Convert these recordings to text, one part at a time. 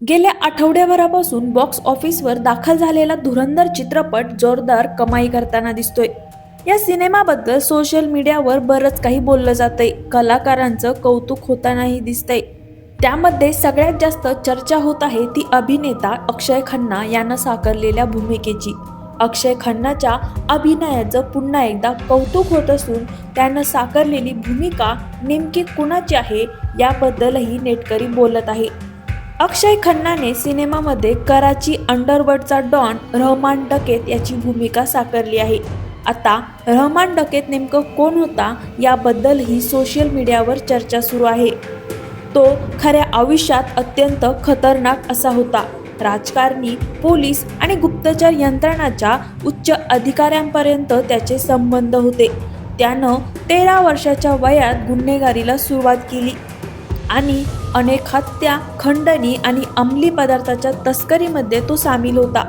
गेल्या आठवड्याभरापासून बॉक्स ऑफिसवर दाखल झालेला धुरंधर चित्रपट जोरदार कमाई करताना दिसतोय. या सिनेमाबद्दल सोशल मीडियावर बरंच काही बोललं जातंय. कलाकारांचं कौतुक होतानाही दिसतंय. त्यामध्ये सगळ्यात जास्त चर्चा होत आहे ती अभिनेता अक्षय खन्ना यानं साकारलेल्या भूमिकेची. अक्षय खन्नाच्या अभिनयाचं पुन्हा एकदा कौतुक होत असून त्यानं साकारलेली भूमिका नेमकी कुणाची आहे याबद्दलही नेटकरी बोलत आहे. अक्षय खन्नाने सिनेमामध्ये कराची अंडरवर्ल्डचा डॉन रहमान डकेत याची भूमिका साकारली आहे. आता रहमान डकेत नेमकं कोण होता याबद्दलही सोशल मीडियावर चर्चा सुरू आहे. तो खऱ्या आयुष्यात अत्यंत खतरनाक असा होता. राजकारणी, पोलीस आणि गुप्तचर यंत्रणाच्या उच्च अधिकाऱ्यांपर्यंत त्याचे संबंध होते. त्यानं 13 वर्षाच्या वयात गुन्हेगारीला सुरुवात केली आणि अनेक हत्या, खंडणी आणि अंमली पदार्थाच्या तस्करीमध्ये तो सामील होता.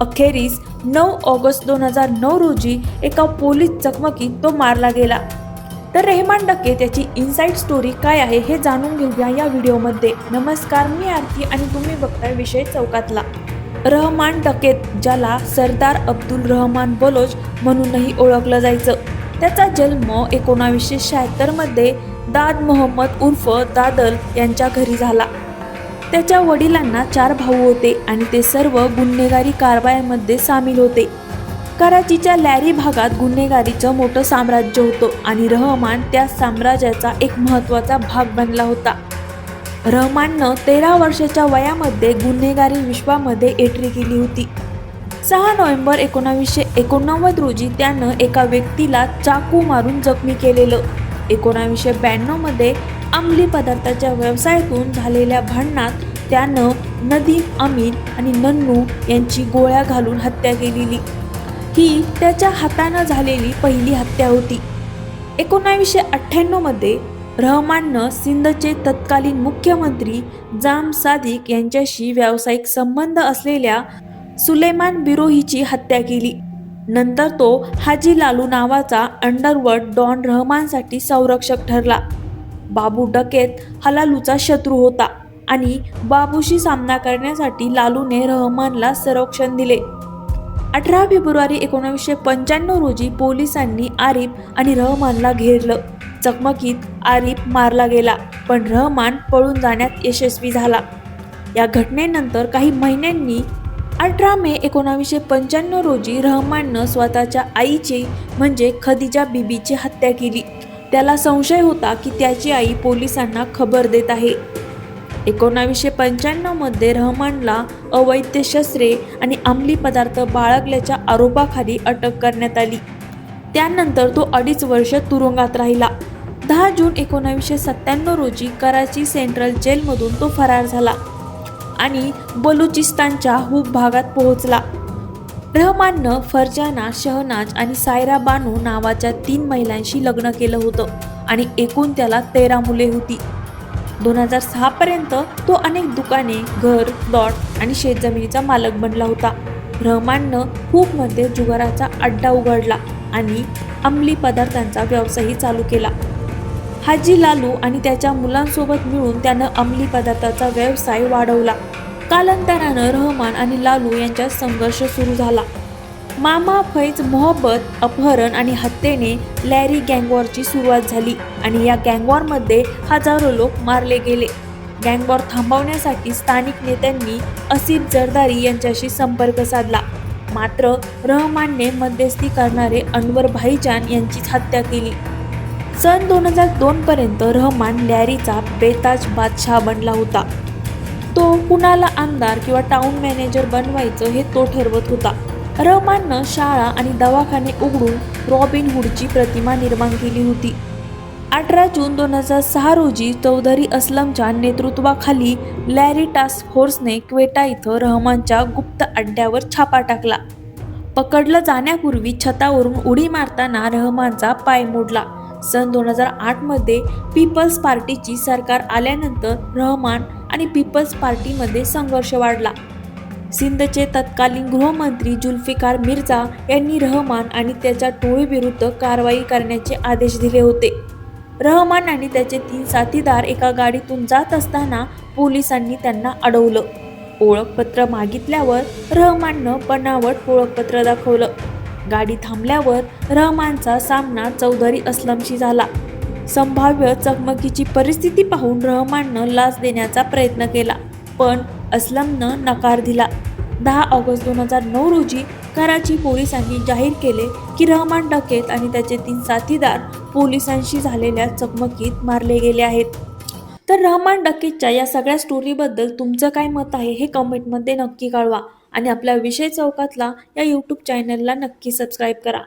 अखेरीस 9 ऑगस्ट 2009 रोजी एका पोलीस चकमकीत तो मारला गेला. तर रहमान डकेत याची इनसाइड स्टोरी काय आहे हे जाणून घेऊया या व्हिडिओमध्ये. नमस्कार, मी आरती आणि तुम्ही बघताय विषय चौकातला. रहमान डकेत, ज्याला सरदार अब्दुल रहमान बलोच म्हणूनही ओळखलं जायचं, त्याचा जन्म 1976 मध्ये दाद मोहम्मद उर्फ दादल यांच्या घरी झाला. त्याच्या वडिलांना 4 भाऊ होते आणि ते सर्व गुन्हेगारी कारवायांमध्ये सामील होते. कराचीच्या लॅरी भागात गुन्हेगारीचं मोठं साम्राज्य होतं आणि रहमान त्या साम्राज्याचा एक महत्त्वाचा भाग बनला होता. रहमाननं 13 वर्षाच्या वयामध्ये गुन्हेगारी विश्वामध्ये एंट्री केली होती. 6 नोव्हेंबर 1989 रोजी त्यानं एका व्यक्तीला चाकू मारून जखमी केलेलं. 1992 मध्ये अंमली पदार्थाच्या व्यवसायातून झालेल्या भांडणात त्यानं नदीम अमीन आणि नन्नू यांची गोळ्या घालून हत्या केलेली. ही त्याच्या हातानं झालेली पहिली हत्या होती. 1998 मध्ये रहमाननं सिंधचे तत्कालीन मुख्यमंत्री जाम सादिक यांच्याशी व्यावसायिक संबंध असलेल्या सुलेमान बिरोहीची हत्या केली. नंतर तो हाजी लालू नावाचा अंडरवर्ल्ड डॉन रहमानसाठी संरक्षक ठरला. बाबू डकेत हा लालूचा शत्रू होता आणि बाबूशी सामना करण्यासाठी लालूने रहमानला संरक्षण दिले. 18 फेब्रुवारी 1995 रोजी पोलिसांनी आरिफ आणि रहमानला घेरलं. चकमकीत आरिफ मारला गेला, पण रहमान पळून जाण्यात यशस्वी झाला. या घटनेनंतर काही महिन्यांनी 18 मे 1995 रोजी रहमाननं स्वतःच्या आईची म्हणजे खदिजा बीबीची हत्या केली. त्याला संशय होता की त्याची आई पोलिसांना खबर देत आहे. 1995 मध्ये रहमानला अवैध शस्त्रे आणि अंमली पदार्थ बाळगल्याच्या आरोपाखाली अटक करण्यात आली. त्यानंतर तो 2.5 वर्ष तुरुंगात राहिला. 10 जून 1997 रोजी कराची सेंट्रल जेलमधून तो फरार झाला आणि बलुचिस्तानच्या हुब भागात पोहोचला. रहमाननं फरजाना, शहनाज आणि सायरा बानू नावाच्या 3 महिलांशी लग्न केलं होतं आणि एकूण त्याला 13 मुले होती. 2006 पर्यंत तो अनेक दुकाने, घर, प्लॉट आणि शेतजमिनीचा मालक बनला होता. रहमाननं हुबमध्ये जुगाराचा अड्डा उघडला आणि अंमली पदार्थांचा व्यवसायही चालू केला. हाजी लालू आणि त्याच्या मुलांसोबत मिळून त्यानं अंमली पदार्थाचा व्यवसाय वाढवला. कालांतरानं रहमान आणि लालू यांच्यात संघर्ष सुरू झाला. मामा फैज मोहब्बत, अपहरण आणि हत्येने लॅरी गँगवॉरची सुरुवात झाली आणि या गँगवॉरमध्ये हजारो लोक मारले गेले. गँगवॉर थांबवण्यासाठी स्थानिक नेत्यांनी असिफ जरदारी यांच्याशी संपर्क साधला, मात्र रहमानने मध्यस्थी करणारे अनवर भाईजान यांचीच हत्या केली. सन 2002 पर्यंत रहमान लॅरीचा बेताज बादशाह बनला होता. तो कुणाला आमदार किंवा टाउन मॅनेजर बनवायचं हे तो ठरवत होता. रहमाननं शाळा आणि दवाखाने उघडून रॉबिन हुडची प्रतिमा निर्माण केली होती. 18 जून 2006 रोजी चौधरी असलमच्या नेतृत्वाखाली लॅरी टास्क फोर्सने क्वेटा इथं रहमानच्या गुप्त अड्ड्यावर छापा टाकला. पकडलं जाण्यापूर्वी छतावरून उडी मारताना रहमानचा पाय मोडला. सन 2008 मध्ये पीपल्स पार्टीची सरकार आल्यानंतर रहमान आणि पीपल्स पार्टीमध्ये संघर्ष वाढला. सिंधचे तत्कालीन गृहमंत्री जुल्फिकार मिर्झा यांनी रहमान आणि त्याच्या टोळीविरुद्ध कारवाई करण्याचे आदेश दिले होते. रहमान आणि त्याचे 3 साथीदार एका गाडीतून जात असताना पोलिसांनी त्यांना अडवलं. ओळखपत्र मागितल्यावर रहमाननं बनावट ओळखपत्र दाखवलं. गाडी थांबल्यावर रहमानचा सामना चौधरी अस्लमशी झाला. संभाव्य चकमकीची परिस्थिती पाहून रहमाननं लाच देण्याचा प्रयत्न केला, पण अस्लमनं नकार दिला. 10 ऑगस्ट 2009 रोजी कराची पोलिसांनी जाहीर केले की रहमान डकेत आणि त्याचे 3 साथीदार पोलिसांशी झालेल्या चकमकीत मारले गेले आहेत. तर रहमान डकेतच्या या सगळ्या स्टोरीबद्दल तुमचं काय मत आहे हे कमेंटमध्ये नक्की कळवा आणि आपल्या विषय चौकातला या यूट्यूब चॅनलला नक्की सबस्क्राईब करा.